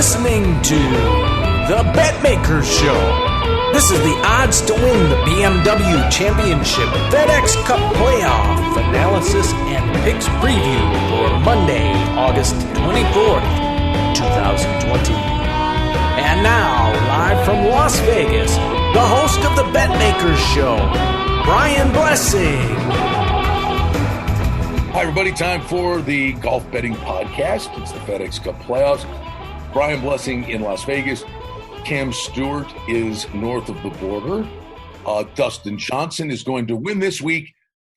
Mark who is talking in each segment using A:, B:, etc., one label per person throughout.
A: listening to the Betmaker Show. This is the odds to win the BMW Championship FedEx Cup Playoff analysis and picks preview for Monday, August 24th, 2020. And now, live from Las Vegas, the host of the Betmaker Show, Brian Blessing.
B: Hi, everybody. Time for the golf betting podcast. It's the FedEx Cup Playoffs. Brian Blessing in Las Vegas. Cam Stewart is north of the border. Dustin Johnson is going to win this week.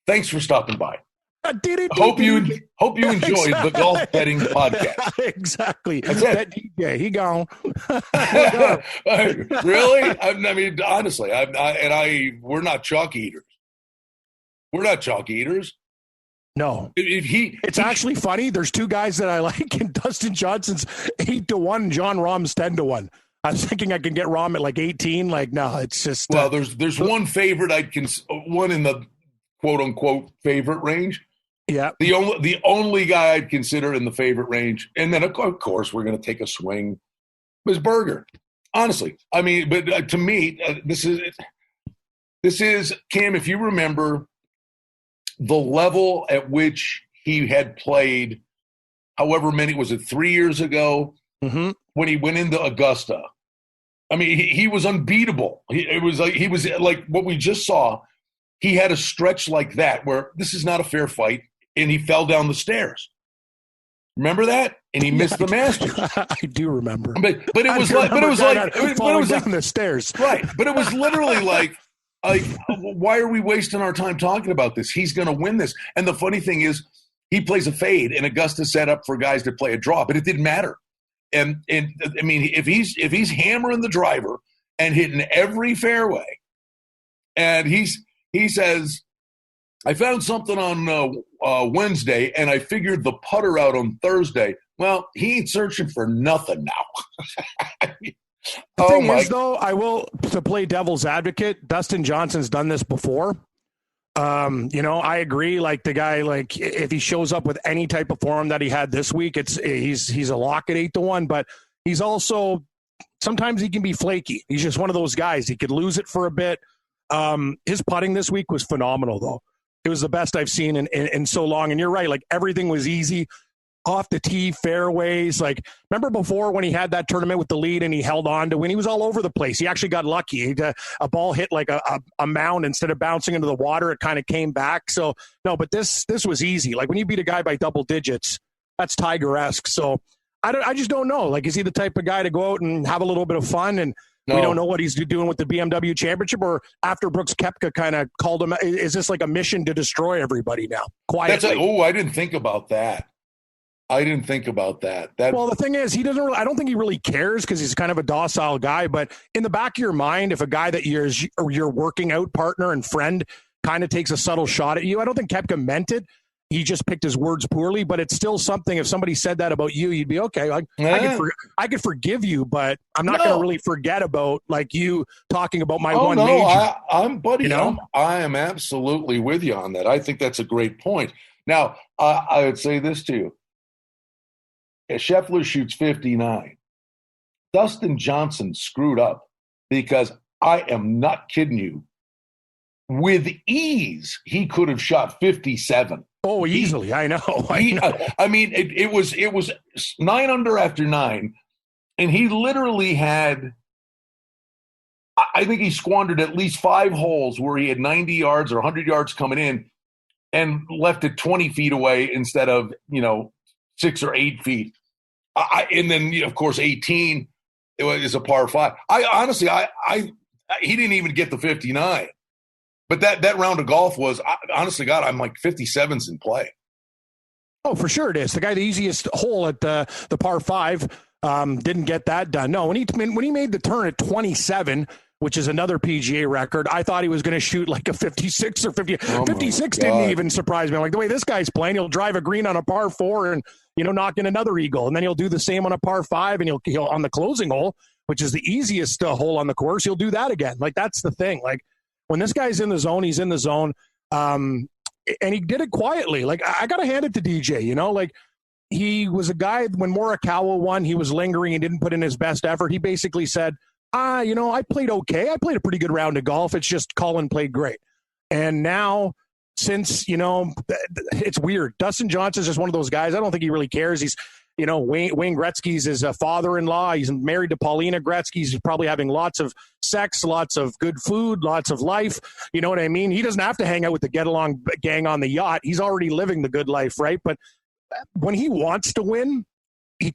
B: Thanks for stopping by. Hope you enjoyed the golf betting podcast.
C: Exactly.
B: That's it.
C: That DJ, he gone.
B: Really? I mean, honestly, we're not chalk eaters. We're not chalk eaters.
C: No. It's actually funny. There's two guys that I like, and Dustin Johnson's 8-1, and John Rahm's 10-1. I was thinking I could get Rahm at like 18. Like, no, it's just.
B: Well, there's one favorite one in the quote unquote favorite range.
C: Yeah.
B: The only guy I'd consider in the favorite range, and then of course we're going to take a swing, was Berger. Honestly, I mean, but to me, this is Cam. If you remember the level at which he had played, however many, was it 3 years ago when he went into Augusta? I mean, he was unbeatable. He was like what we just saw. He had a stretch like that where this is not a fair fight, and he fell down the stairs. Remember that? And he missed the Masters.
C: I do remember.
B: But it was like
C: down the stairs.
B: Right. But it was literally like, why are we wasting our time talking about this? He's going to win this. And the funny thing is, he plays a fade, and Augusta set up for guys to play a draw, but it didn't matter. And I mean, if he's hammering the driver and hitting every fairway, and he says, I found something on Wednesday, and I figured the putter out on Thursday. Well, he ain't searching for nothing now.
C: The thing is, though, to play devil's advocate, Dustin Johnson's done this before. I agree. Like the guy, like if he shows up with any type of form that he had this week, he's a lock at 8-1. But he's also sometimes he can be flaky. He's just one of those guys. He could lose it for a bit. His putting this week was phenomenal, though. It was the best I've seen in so long. And you're right. Like everything was easy. Off the tee, fairways. Like, remember before when he had that tournament with the lead and he held on to win? He was all over the place. He actually got lucky. A ball hit like a mound instead of bouncing into the water. It kind of came back. So, no, but this was easy. Like, when you beat a guy by double digits, that's Tiger-esque. So, I just don't know. Like, is he the type of guy to go out and have a little bit of fun? And we don't know what he's doing with the BMW Championship, or after Brooks Koepka kind of called him. Is this like a mission to destroy everybody now? Quietly.
B: I didn't think about that.
C: Well, the thing is, I don't think he really cares because he's kind of a docile guy. But in the back of your mind, if a guy that your working out partner and friend kind of takes a subtle shot at you, I don't think Koepka meant it. He just picked his words poorly. But it's still something. If somebody said that about you, you'd be okay. Like I could forgive you, but I'm not going to really forget about like you talking about my one major.
B: I am absolutely with you on that. I think that's a great point. Now, I would say this to you. Scheffler shoots 59. Dustin Johnson screwed up because I am not kidding you. With ease, he could have shot 57.
C: Oh, easily. I know.
B: I mean, it was 9 under after 9, and he literally had. I think he squandered at least 5 holes where he had 90 yards or 100 yards coming in, and left it 20 feet away instead of 6 or 8 feet. And then, of course, 18 is a par 5. He didn't even get the 59. But that round of golf was, honestly, God, I'm like 57's in play.
C: Oh, for sure it is. The easiest hole at the par 5 didn't get that done. No, when he made the turn at 27, which is another PGA record, I thought he was going to shoot like a 56 or 50. 56 didn't even surprise me. I'm like, the way this guy's playing, he'll drive a green on a par 4 and, knock in another eagle. And then he'll do the same on a par 5, and he'll on the closing hole, which is the easiest hole on the course, he'll do that again. Like, that's the thing. Like, when this guy's in the zone, he's in the zone. And he did it quietly. Like, I got to hand it to DJ, like, he was a guy, when Morikawa won, he was lingering and didn't put in his best effort. He basically said, I played okay. I played a pretty good round of golf. It's just Colin played great. And now, since, it's weird. Dustin Johnson's just one of those guys. I don't think he really cares. He's, Wayne Gretzky's his father-in-law. He's married to Paulina Gretzky. He's probably having lots of sex, lots of good food, lots of life. You know what I mean? He doesn't have to hang out with the get-along gang on the yacht. He's already living the good life, right? But when he wants to win, he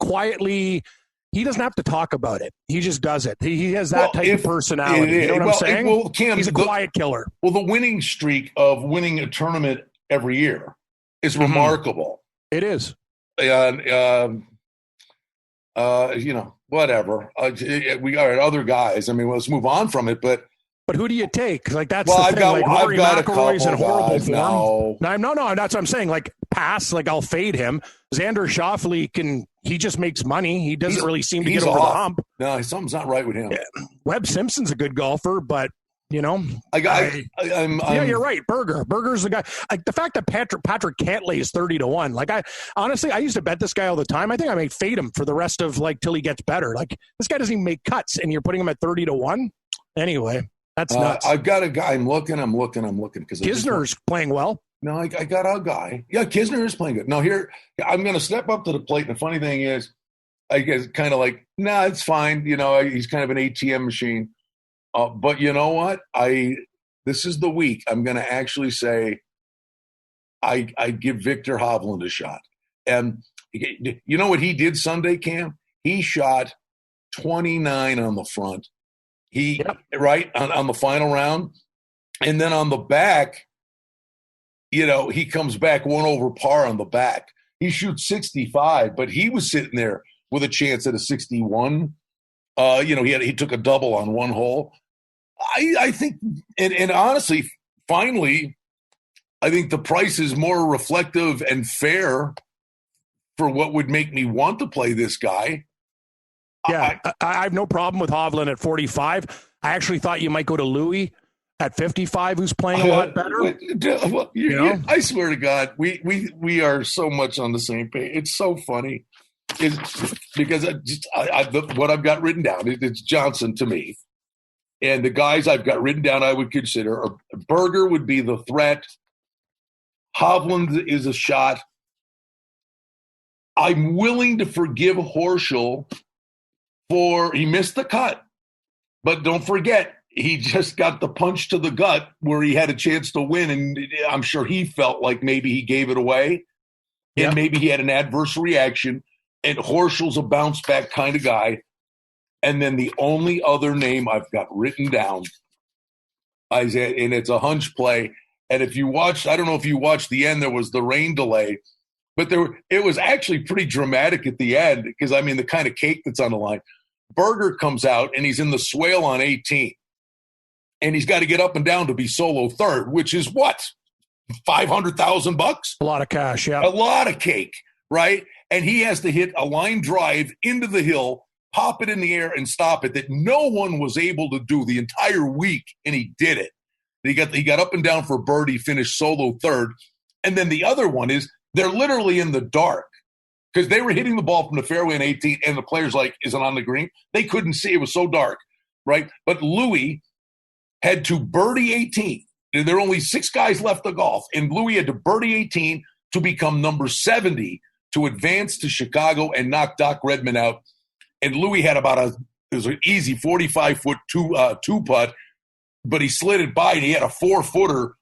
C: doesn't have to talk about it. He just does it. He has that type of personality. You know what I'm saying?
B: Cam,
C: he's a quiet killer.
B: Well, the winning streak of winning a tournament every year is remarkable.
C: It is.
B: Whatever. We got other guys. I mean, let's move on from it. But
C: who do you take? Like, that's the thing. Rory McIlroy's in horrible form. No, that's what I'm saying. Like, pass. Like, I'll fade him. Xander Schauffele he just makes money. He doesn't really seem to get over the hump.
B: No, something's not right with him.
C: Yeah. Webb Simpson's a good golfer, but you're right. Berger's the guy. Like, the fact that Patrick Cantlay is 30-1. Like, I used to bet this guy all the time. I think I may fade him for the rest of till he gets better. Like, this guy doesn't even make cuts, and you're putting him at 30-1. Anyway, that's nuts.
B: I've got a guy. I'm looking because
C: Kisner's playing well.
B: No, I got a guy. Yeah, Kisner is playing good. Now here, I'm going to step up to the plate. And the funny thing is, I guess kind of like, it's fine. He's kind of an ATM machine. But you know what? This is the week I'm going to actually say I give Victor Hovland a shot. And you know what he did Sunday, Cam? He shot 29 on the front. Right on the final round. And then on the back, he comes back 1 over par on the back. He shoots 65, but he was sitting there with a chance at a 61. He took a double on one hole. I think, and honestly, finally, I think the price is more reflective and fair for what would make me want to play this guy.
C: Yeah, I have no problem with Hovland at 45. I actually thought you might go to Louis at 55, who's playing a lot better.
B: I swear to God, we are so much on the same page. It's so funny. It's because what I've got written down, it's Johnson to me. And the guys I've got written down I would consider Berger would be the threat. Hovland is a shot. I'm willing to forgive Horschel he missed the cut. But don't forget, he just got the punch to the gut where he had a chance to win, and I'm sure he felt like maybe he gave it away, and maybe he had an adverse reaction, and Horschel's a bounce-back kind of guy. And then the only other name I've got written down, Isaiah, and it's a hunch play, and if you watched, I don't know if you watched the end, there was the rain delay, but it was actually pretty dramatic at the end because, I mean, the kind of cake that's on the line. Berger comes out, and he's in the swale on 18. And he's got to get up and down to be solo third, which is what? $500,000?
C: A lot of cash, yeah.
B: A lot of cake, right? And he has to hit a line drive into the hill, pop it in the air, and stop it that no one was able to do the entire week, and he did it. He got up and down for birdie, finished solo third. And then the other one is they're literally in the dark because they were hitting the ball from the fairway in 18, and the player's like, is it on the green? They couldn't see. It was so dark, right? But Louis had to birdie 18. There are only 6 guys left to golf, and Louis had to birdie 18 to become number 70 to advance to Chicago and knock Doc Redman out. And Louis had it was an easy 45-foot two-putt, but he slid it by, and he had a 4-footer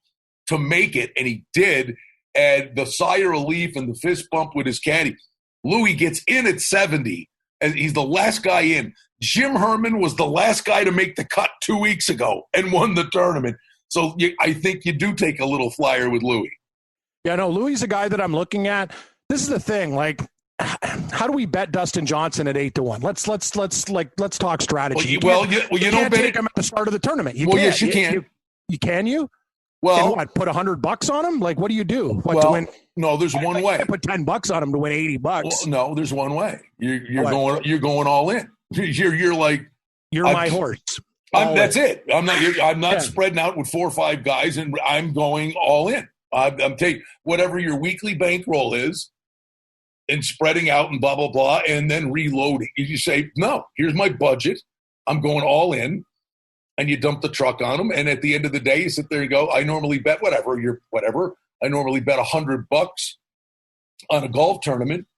B: to make it, and he did. And the sigh of relief and the fist bump with his caddy. Louis gets in at 70, and he's the last guy in. Jim Herman was the last guy to make the cut 2 weeks ago and won the tournament. So I think you do take a little flyer with Louis.
C: Yeah, no, Louis is a guy that I'm looking at. This is the thing, like, how do we bet Dustin Johnson at 8-1? Let's talk strategy.
B: You
C: can't take him at the start of the tournament.
B: Yes, you can.
C: You can you?
B: Well,
C: what? Put $100 on him? Like, what do you do?
B: To win? No, there's one way.
C: Put $10 on him to win $80.
B: Well, no, there's one way. You're going all in. You're like
C: my horse.
B: That's it. I'm not spreading out with 4 or 5 guys, and I'm going all in. I'm taking whatever your weekly bankroll is. and spreading out and blah, blah, blah, and then reloading. You say, no, here's my budget. I'm going all in. And you dump the truck on them. And at the end of the day, you sit there and go, I normally bet whatever. I normally bet $100 on a golf tournament.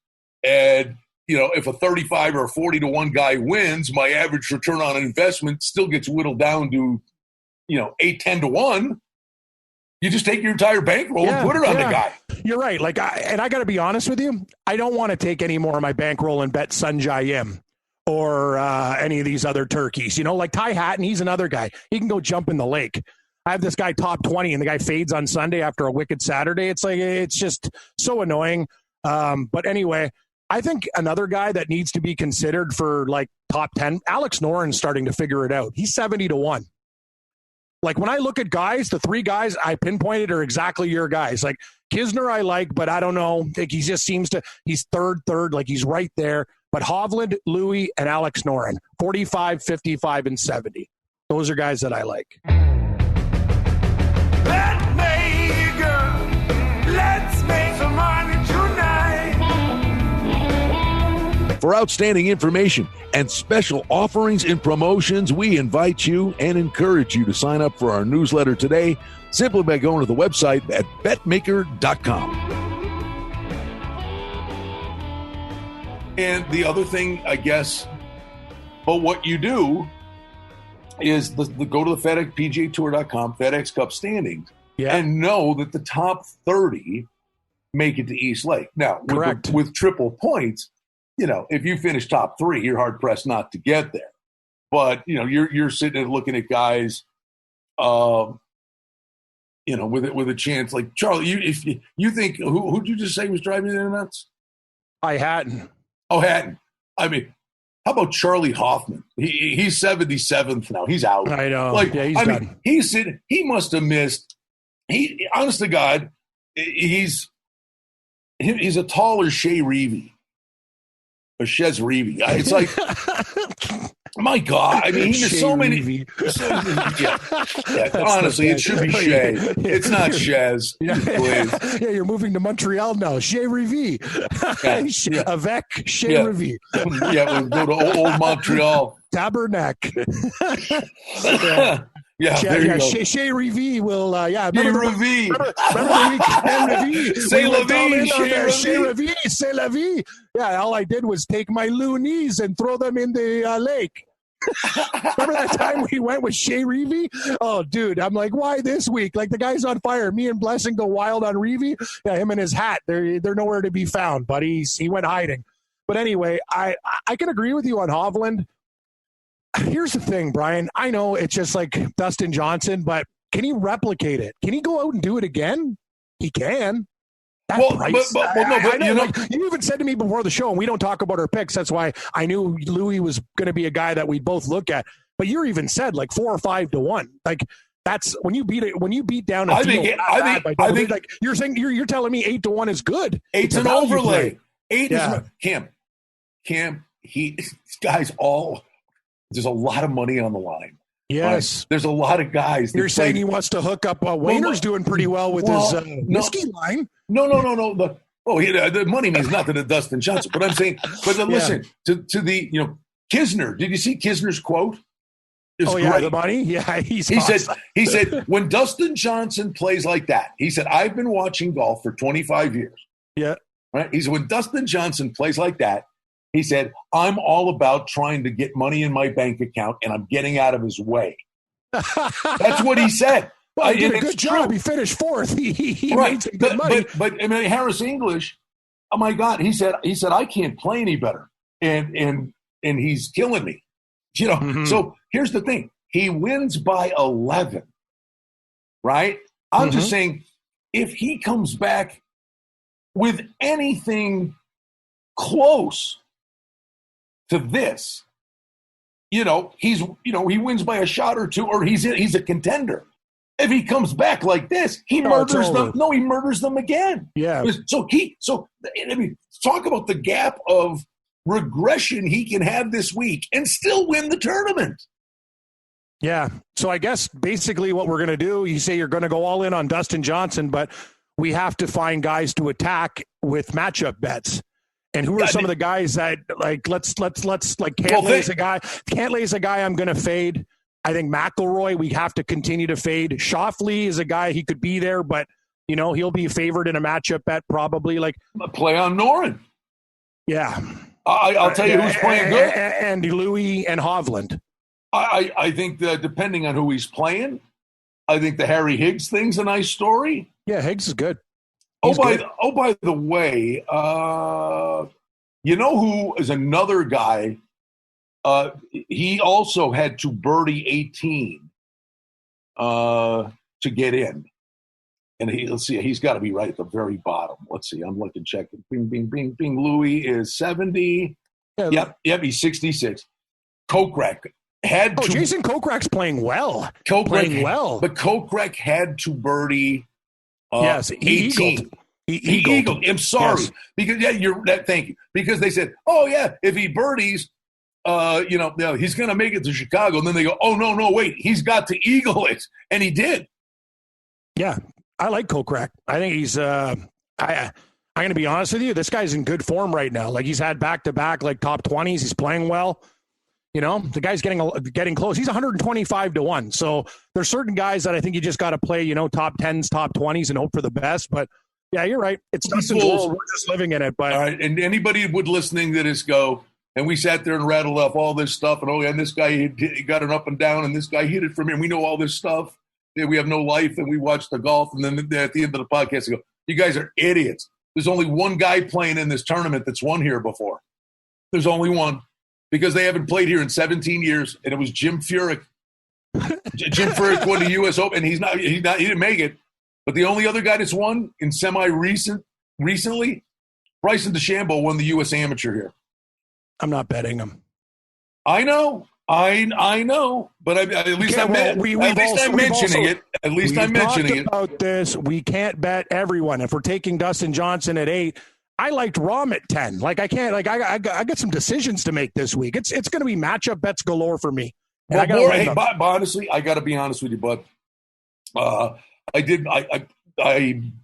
B: And, if a 35 or 40 to 1 guy wins, my average return on investment still gets whittled down to, 8, 10 to 1. You just take your entire bankroll and put it on the guy.
C: You're right. I got to be honest with you. I don't want to take any more of my bankroll and bet Sanjay Im or any of these other turkeys. Like Ty Hatton, he's another guy. He can go jump in the lake. I have this guy top 20, and the guy fades on Sunday after a wicked Saturday. It's just so annoying. But anyway, I think another guy that needs to be considered for top 10, Alex Noren's starting to figure it out. He's 70 to 1. When I look at guys, the 3 guys I pinpointed are exactly your guys. Kisner I like, but I don't know. He just seems to, he's third, he's right there. But Hovland, Louis, and Alex Noren, 45, 55, and 70. Those are guys that I like.
D: Betmaker, let's make some money tonight.
B: For outstanding information and special offerings and promotions, we invite you and encourage you to sign up for our newsletter today simply by going to the website at betmaker.com. And the other thing, I guess, but what you do is go to the FedEx PGA Tour.com, FedEx Cup standings, and know that the top 30 make it to East Lake. Now, with triple points, if you finish top 3, you're hard pressed not to get there. But you're sitting and looking at guys, with a chance like Charlie. If you think who'd you just say was driving you nuts?
C: Hatton.
B: Oh, Hatton. I mean, how about Charlie Hoffman? He's 77th now. He's out.
C: I know. He's done.
B: He must have missed. Honest to God, he's a taller Shea Reavie. Or Shez Reavie. It's like, my God. I mean, there's so many. Honestly, it should be Shea. It's not Shez. Please.
C: Yeah, you're moving to Montreal now. Shea Reavie. Avec Shea Reavie.
B: We'll go to old Montreal.
C: Tabernacle.
B: There you go.
C: Shea Reavie will,
B: Remember the week?
C: C'est la vie, Shea Reavie, c'est la vie. Yeah, all I did was take my loonies and throw them in the lake. Remember that time we went with Shea Reavie? Oh, dude, I'm like, why this week? The guy's on fire. Me and Blessing go wild on Reavie. Yeah, him and his hat, they're nowhere to be found, but he went hiding. But anyway, I can agree with you on Hovland. Here's the thing, Brian. I know it's just like Dustin Johnson, but can he replicate it? Can he go out and do it again? He can. You even said to me before the show, and we don't talk about our picks. That's why I knew Louis was going to be a guy that we'd both look at. But you even said 4 or 5 to 1. That's when you beat it. When you beat down a field. I think you're saying you're telling me 8 to 1 is good.
B: 8's an overlay. 8 is Cam. These guys all. There's a lot of money on the line.
C: Yes.
B: Right? There's a lot of guys.
C: You're saying he wants to hook up. Wayner's doing pretty well with his whiskey line.
B: No. The money means nothing to Dustin Johnson. But I'm saying, listen, to the, Kisner. Did you see Kisner's quote?
C: Great. The money? Yeah, he
B: said, when Dustin Johnson plays like that, he said, I've been watching golf for 25 years.
C: Yeah.
B: Right? He said, when Dustin Johnson plays like that, he said, I'm all about trying to get money in my bank account, and I'm getting out of his way. That's what he said.
C: Well, he did a good job. He finished 4th. He made some good money.
B: But I mean, Harris English, oh my God, he said I can't play any better, and he's killing me. So here's the thing: he wins by 11, right? I'm just saying, if he comes back with anything close to this, he wins by a shot or two, or he's a contender. If he comes back like this, he murders them. No, he murders them again.
C: Yeah.
B: So talk about the gap of regression he can have this week and still win the tournament.
C: Yeah. So I guess basically what we're going to do, you say you're going to go all in on Dustin Johnson, but we have to find guys to attack with matchup bets. And who are some of the guys that like let's like Cantlay's a guy. Cantlay's a guy I'm going to fade. I think McIlroy we have to continue to fade. Schauffele is a guy he could be there, but he'll be favored in a matchup bet probably. Like
B: play on Noren.
C: Yeah,
B: I'll tell you who's playing good.
C: And Louis and Hovland.
B: I think that depending on who he's playing, I think the Harry Higgs thing's a nice story.
C: Yeah, Higgs is good.
B: By the way, who is another guy? He also had to birdie 18 to get in, and let's see, he's got to be right at the very bottom. Let's see, I'm looking, checking. Bing, bing, bing, bing. Louis is 70. Yep, he's 66. Kokrak had to.
C: Jason Kokrak's playing well.
B: But Kokrak had to birdie.
C: Yes,
B: 18. He eagled. I'm sorry. Yes. Thank you. Because they said, if he birdies, he's going to make it to Chicago. And then they go, oh, no, wait, he's got to eagle it. And he did.
C: Yeah, I like Kokrak. I think he's I'm going to be honest with you. This guy's in good form right now. Like he's had back-to-back like top 20s. He's playing well. The guy's getting close. He's 125-1. So there's certain guys that I think you just got to play, top 10s, top 20s, and hope for the best. But yeah, you're right. It's Dustin's world. We're just living in it. But
B: all right, and anybody would listening to this go, and we sat there and rattled off all this stuff, and this guy he got an up and down, and this guy hit it from here. And we know all this stuff. Yeah, we have no life, and we watch the golf, and then at the end of the podcast, I go, you guys are idiots. There's only one guy playing in this tournament that's won here before. There's only one. Because they haven't played here in 17 years, and it was Jim Furyk. Jim Furyk won the U.S. Open, and he didn't make it. But the only other guy that's won in recently, Bryson DeChambeau won the U.S. Amateur here.
C: I'm not betting him.
B: I know, but at least I'm mentioning it. At least I'm mentioning it.
C: About this, we can't bet everyone. If we're taking Dustin Johnson at 8. I liked Rahm at 10. Like I can't. Like I got some decisions to make this week. It's going to be matchup bets galore for me.
B: But honestly, I got to be honest with you, bud. I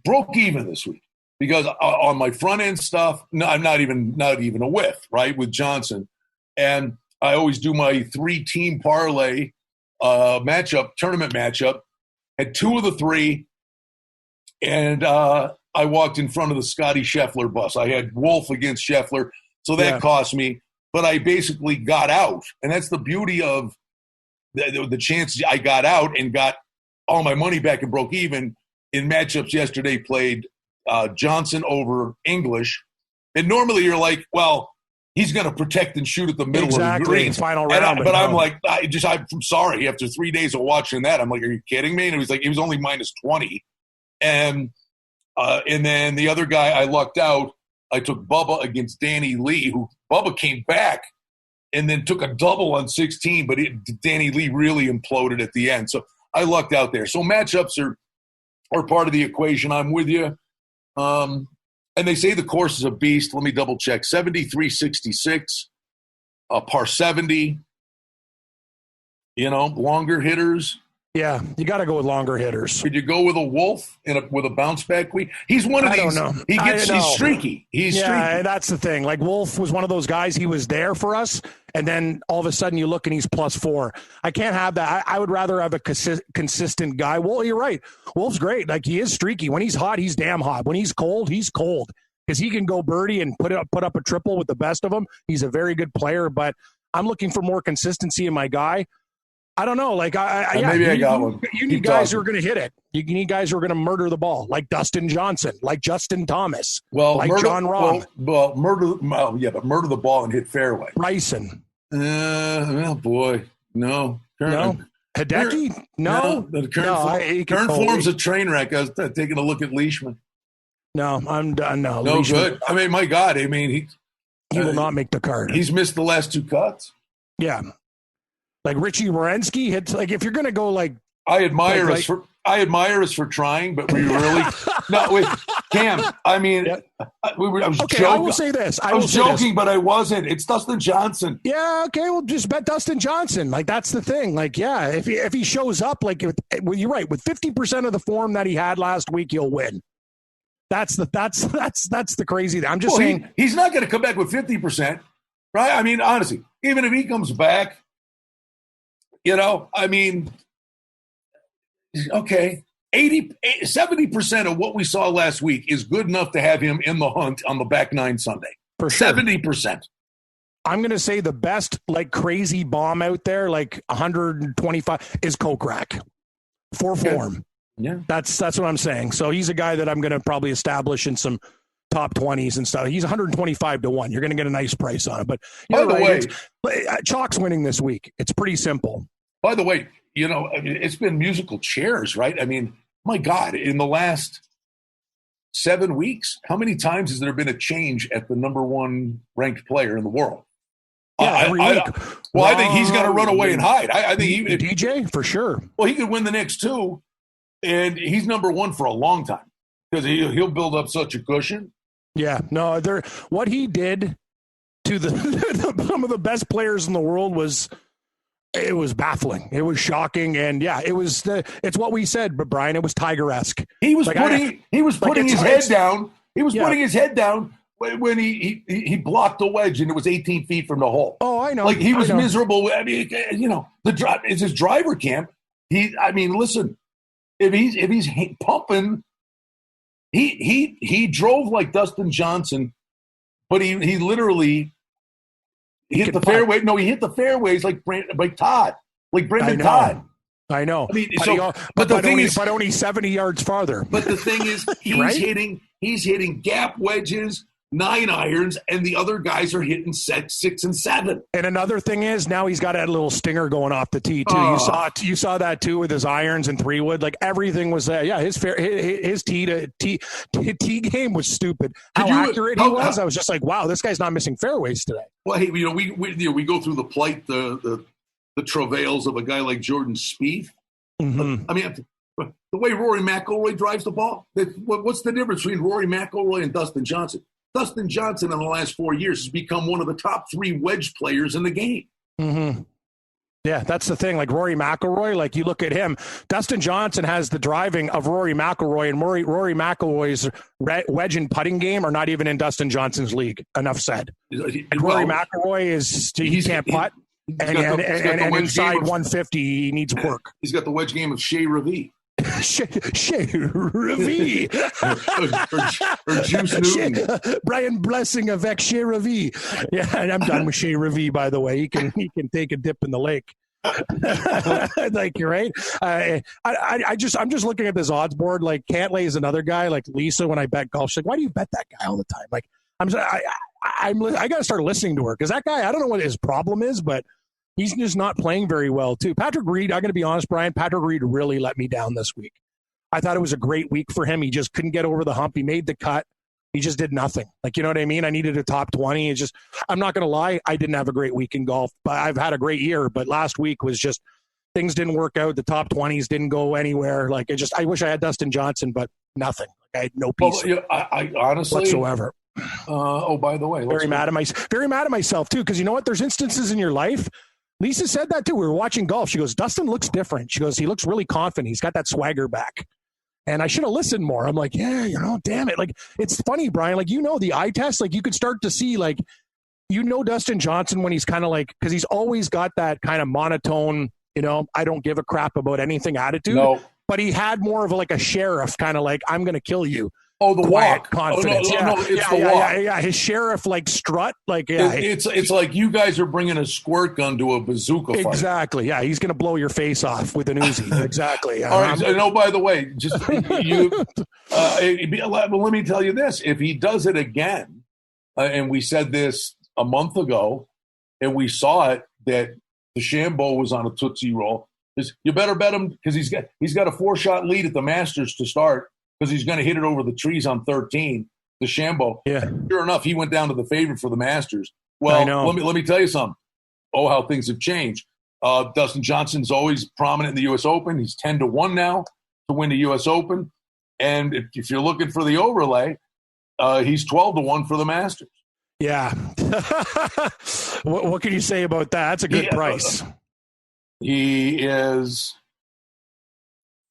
B: broke even this week because on my front end stuff, I'm not even a whiff right with Johnson, and I always do my 3-team parlay tournament matchup. Had 2 of the 3, and I walked in front of the Scotty Scheffler bus. I had Wolf against Scheffler, so that cost me. But I basically got out, and that's the beauty of the chances I got out and got all my money back and broke even in matchups yesterday. Played Johnson over English, and normally you're like, well, he's going to protect and shoot at the middle of the green.
C: Final round.
B: But I'm like, I'm sorry. After 3 days of watching that, I'm like, are you kidding me? And it was like, he was only minus 20, and then the other guy, I lucked out. I took Bubba against Danny Lee, who Bubba came back and then took a double on 16, but Danny Lee really imploded at the end. So I lucked out there. So matchups are part of the equation. I'm with you. And they say the course is a beast. Let me double check. 73-66, par 70. Longer hitters.
C: Yeah, you got to go with longer hitters.
B: Could you go with a Wolf with a bounce back week? He's one of these. I don't know. He's streaky. He's streaky.
C: Yeah, that's the thing. Like Wolf was one of those guys. He was there for us, and then all of a sudden you look and he's +4. I can't have that. I would rather have a consistent guy. Well, you're right. Wolf's great. Like he is streaky. When he's hot, he's damn hot. When he's cold because he can go birdie and put up a triple with the best of them. He's a very good player, but I'm looking for more consistency in my guy. I don't know. Like,
B: maybe I got one.
C: You need guys who are going to hit it. You need guys who are going to murder the ball, like Dustin Johnson, like Justin Thomas, like John Rahm.
B: But murder the ball and hit fairway.
C: Bryson.
B: Oh, boy. No.
C: No. Hideki? No.
B: The current form's a train wreck. I was taking a look at Leishman.
C: No, I'm done. No
B: Leishman. Good. I mean, my God. I mean,
C: he will not make the card.
B: He's missed the last 2 cuts.
C: Yeah. Like Richie Morensky hits. Like if you're going to go like,
B: I admire us for trying, but we really no. Wait, Cam. I mean, I was joking.
C: I will say this.
B: I was joking, but I wasn't. It's Dustin Johnson.
C: Yeah. Okay. Well, just bet Dustin Johnson. Like that's the thing. Like yeah, if he shows up, like you're right, with 50% of the form that he had last week, he'll win. That's the crazy thing. I'm just saying
B: he's not going to come back with 50%, right? I mean, honestly, even if he comes back, okay, 70% of what we saw last week is good enough to have him in the hunt on the back nine Sunday.
C: For sure.
B: 70%. I'm
C: going to say the best, like, crazy bomb out there, like 125, is Kokrak for form.
B: Yeah.
C: That's what I'm saying. So he's a guy that I'm going to probably establish in some top 20s and stuff. He's 125 to 1. You're going to get a nice price on it. But
B: by the way,
C: Chalk's winning this week. It's pretty simple.
B: By the way, it's been musical chairs, right? I mean, my God, in the last 7 weeks, how many times has there been a change at the number one ranked player in the world?
C: Yeah, every week.
B: I think he's going to run away and hide. I think
C: DJ, for sure.
B: Well, he could win the next two, and he's number one for a long time because he'll build up such a cushion.
C: Yeah, no, what he did to some of the best players in the world was baffling. It was shocking, and yeah, it's what we said, but Brian, it was Tiger-esque.
B: He was putting his head down. He was putting his head down when he blocked the wedge, and it was 18 feet from the hole.
C: Oh, I know.
B: Like he was miserable. I mean, it's his driver camp. Listen, if he's pumping. He drove like Dustin Johnson, but he literally hit the fairway. No, he hit the fairways like Todd, like Brendan Todd.
C: I know.
B: I mean,
C: but only 70 yards farther.
B: But the thing is, he's hitting gap wedges, 9 irons, and the other guys are hitting 6 and 7.
C: And another thing is, now he's got that little stinger going off the tee too. You saw that too with his irons and 3-wood. Like everything was there. Yeah, his tee game was stupid. How accurate he was, I was just like, wow, this guy's not missing fairways today.
B: Well, hey, we go through the plight, the travails of a guy like Jordan Spieth.
C: Mm-hmm.
B: I mean, the way Rory McIlroy drives the ball. What's the difference between Rory McIlroy and Dustin Johnson? Dustin Johnson in the last 4 years has become one of the top 3 wedge players in the game.
C: Mm-hmm. Yeah, that's the thing. Like Rory McIlroy, like you look at him, Dustin Johnson has the driving of Rory McIlroy, and Rory McIlroy's wedge and putting game are not even in Dustin Johnson's league. Enough said. Rory McIlroy he can't putt, and inside 150 he needs work.
B: He's got the wedge game of Shea Ravi.
C: Shea Ravi.
B: or Juice Newton.
C: Brian Blessing avec Shea Ravi. Yeah, and I'm done with Shea Ravi, by the way. He can take a dip in the lake. Like, you're right. I'm just looking at this odds board. Like Cantlay is another guy. Like Lisa, when I bet golf, she's like, why do you bet that guy all the time? Like I got to start listening to her because that guy, I don't know what his problem is, but he's just not playing very well, too. Patrick Reed, I'm going to be honest, Brian, Patrick Reed really let me down this week. I thought it was a great week for him. He just couldn't get over the hump. He made the cut. He just did nothing. Like, you know what I mean? I needed a top 20. It's just, I'm not going to lie, I didn't have a great week in golf. But I've had a great year, but last week was just, things didn't work out. The top 20s didn't go anywhere. Like, I wish I had Dustin Johnson, but nothing. Like, I had no piece
B: I honestly
C: whatsoever.
B: By the way.
C: Very mad at myself, too, because you know what? There's instances in your life. Lisa said that too. We were watching golf. She goes, Dustin looks different. She goes, he looks really confident. He's got that swagger back. And I should have listened more. I'm like, yeah, damn it. Like, it's funny, Brian. Like, the eye test, like you could start to see, like, Dustin Johnson when he's kind of like, because he's always got that kind of monotone, I don't give a crap about anything attitude.
B: No.
C: But he had more of like a sheriff kind of like, I'm going to kill you.
B: Oh, the walk.
C: Confidence.
B: No, it's the walk.
C: Yeah. His sheriff like strut. Like,
B: it's like you guys are bringing a squirt gun to a bazooka fight.
C: Exactly. Yeah. He's going to blow your face off with an Uzi. Exactly.
B: All right. By the way, just let me tell you this. If he does it again, and we said this a month ago, and we saw it, that DeChambeau was on a Tootsie Roll, you better bet him because he's got a 4-shot lead at the Masters to start. Because he's going to hit it over the trees on 13, DeChambeau.
C: Yeah.
B: Sure enough, he went down to the favorite for the Masters. Well, let me tell you something. Oh, how things have changed. Dustin Johnson's always prominent in the U.S. Open. He's 10-1 now to win the U.S. Open. And if you're looking for the overlay, he's 12-1 for the Masters.
C: Yeah. What can you say about that? That's a good price.
B: He is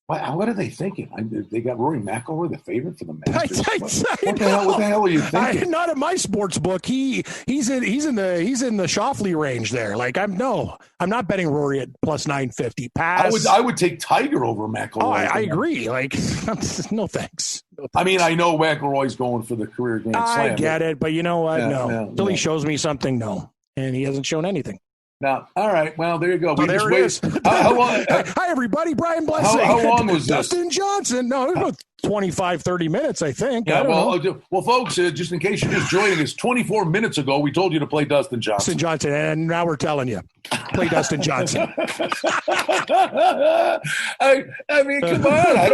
B: What are they thinking? They got Rory McIlroy the favorite for the Masters. What the hell are you thinking?
C: Not in my sports book. He's in the Schauffele range there. Like I'm not betting Rory at plus 950. Pass.
B: I would take Tiger over McIlroy.
C: Oh, I agree. Like no thanks.
B: I mean, I know McIlroy's going for the career Grand Slam.
C: I get it, but you know what? Until he shows me something, and he hasn't shown anything.
B: Now, all right. Well, there you go.
C: We just wait. How long? Hi, everybody. Brian Blessing.
B: How long was this?
C: Dustin Johnson. No, it was about 25, 30 minutes, I think.
B: Yeah, well, folks, just in case you're just joining us, 24 minutes ago, we told you to play Dustin Johnson.
C: And now we're telling you, play Dustin Johnson.
B: I mean, come on. I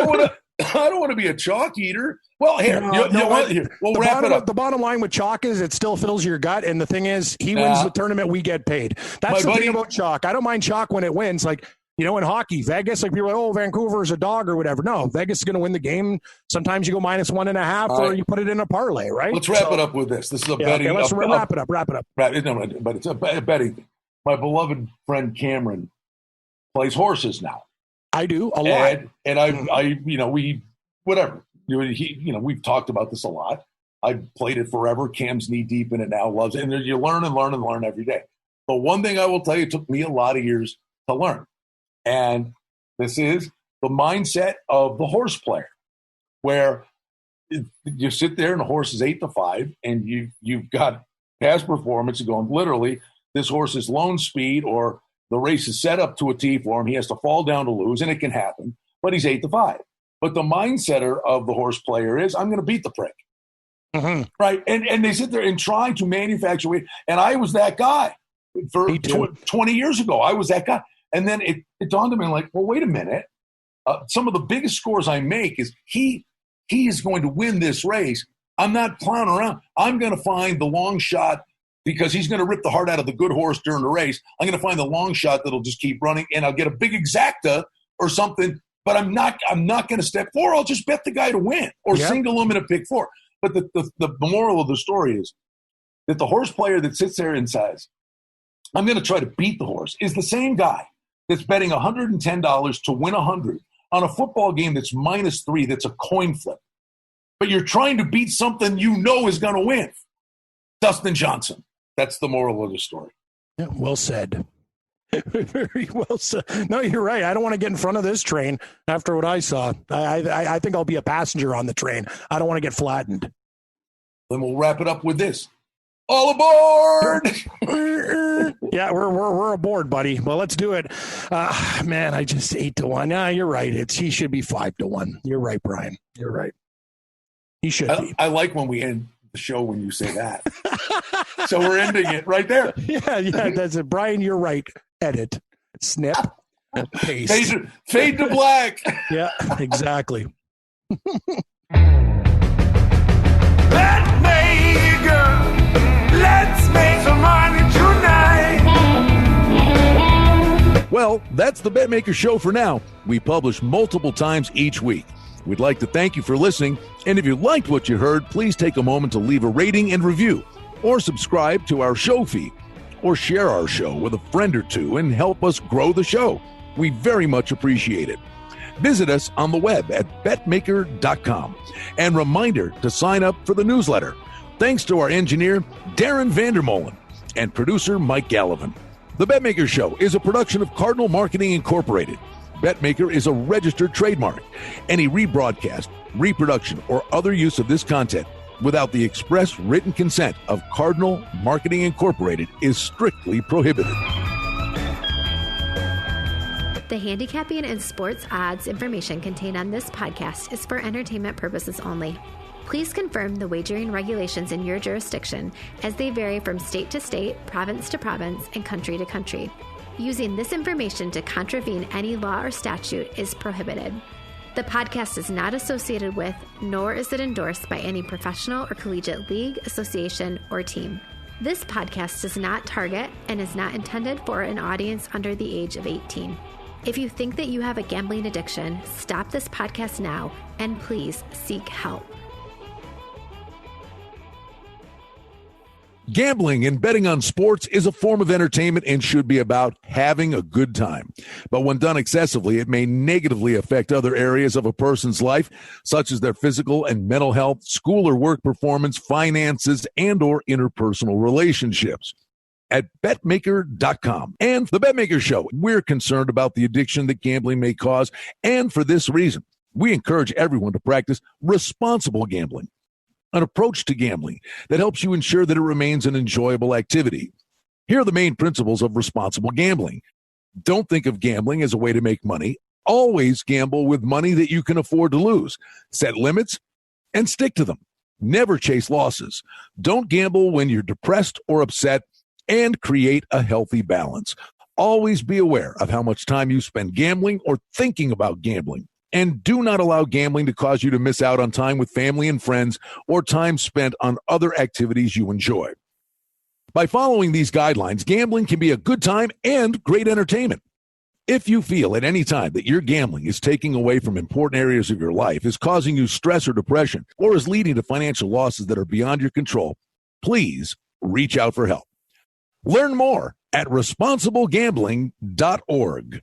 B: don't want to be a chalk eater. Well, here, we'll wrap it up.
C: The bottom line with chalk is it still fills your gut, and the thing is, he wins the tournament, we get paid. That's the thing about chalk. I don't mind chalk when it wins. Like, in hockey, Vegas, like people are like, Vancouver's a dog or whatever. No, Vegas is going to win the game. Sometimes you go minus 1.5, or you put it in a parlay, right?
B: Let's wrap it up with this. This is a betting.
C: Okay, let's wrap it up.
B: But it's a betting thing. My beloved friend Cameron plays horses now.
C: I do a lot,
B: and we've talked about this a lot. I've played it forever. Cam's knee deep in it now, loves it. And you learn and learn and learn every day. But one thing I will tell you, it took me a lot of years to learn. And this is the mindset of the horse player, where you sit there and the horse is 8-5, and you've got past performance going, literally, this horse is lone speed, or the race is set up to a tee for him. He has to fall down to lose, and it can happen, but he's 8-5. But the mindsetter of the horse player is, I'm going to beat the prick. Mm-hmm. Right? And they sit there and try to manufacture it. And I was that guy for 20 years ago. I was that guy. And then it dawned on me, like, well, wait a minute. Some of the biggest scores I make is he is going to win this race. I'm not clowning around. I'm going to find the long shot, because he's going to rip the heart out of the good horse during the race. I'm going to find the long shot that'll just keep running, and I'll get a big exacta or something. But I'm not going to step four. I'll just bet the guy to win, or single him in a pick four. But the moral of the story is that the horse player that sits there and says, I'm going to try to beat the horse, is the same guy that's betting $110 to win 100 on a football game that's -3, that's a coin flip. But you're trying to beat something is going to win. Dustin Johnson. That's the moral of the story.
C: Yeah, well said. Very well said. No, you're right. I don't want to get in front of this train after what I saw. I think I'll be a passenger on the train. I don't want to get flattened.
B: Then we'll wrap it up with this. All aboard!
C: Yeah, we're aboard, buddy. Well, let's do it. Man, I just 8-1. Nah, you're right. He should be 5-1. You're right, Brian. You're right. He should be.
B: I like when we end the show when you say that. So we're ending it right there.
C: Yeah, that's it. Brian, you're right. Edit. Snip. Paste.
B: Fade to black.
C: Yeah, exactly.
D: Betmaker, let's make some money tonight.
B: Well, that's the Betmaker Show for now. We publish multiple times each week. We'd like to thank you for listening, and if you liked what you heard, please take a moment to leave a rating and review, or subscribe to our show feed, or share our show with a friend or two and help us grow the show. We very much appreciate it. Visit us on the web at betmaker.com, and reminder to sign up for the newsletter. Thanks to our engineer, Darren Vandermolen, and producer, Mike Gallivan. The Betmaker Show is a production of Cardinal Marketing Incorporated. Betmaker is a registered trademark. Any rebroadcast, reproduction, or other use of this content without the express written consent of Cardinal Marketing Incorporated is strictly prohibited.
E: The handicapping and sports odds information contained on this podcast is for entertainment purposes only. Please confirm the wagering regulations in your jurisdiction, as they vary from state to state, province to province, and country to country. Using this information to contravene any law or statute is prohibited. The podcast is not associated with, nor is it endorsed by any professional or collegiate league, association, or team. This podcast does not target and is not intended for an audience under the age of 18. If you think that you have a gambling addiction, stop this podcast now and please seek help.
B: Gambling and betting on sports is a form of entertainment and should be about having a good time. But when done excessively, it may negatively affect other areas of a person's life, such as their physical and mental health, school or work performance, finances, and or interpersonal relationships. At Betmaker.com and the Betmaker Show, we're concerned about the addiction that gambling may cause, and for this reason, we encourage everyone to practice responsible gambling, an approach to gambling that helps you ensure that it remains an enjoyable activity. Here are the main principles of responsible gambling. Don't think of gambling as a way to make money. Always gamble with money that you can afford to lose. Set limits and stick to them. Never chase losses. Don't gamble when you're depressed or upset, and create a healthy balance. Always be aware of how much time you spend gambling or thinking about gambling. And do not allow gambling to cause you to miss out on time with family and friends or time spent on other activities you enjoy. By following these guidelines, gambling can be a good time and great entertainment. If you feel at any time that your gambling is taking away from important areas of your life, is causing you stress or depression, or is leading to financial losses that are beyond your control, please reach out for help. Learn more at responsiblegambling.org.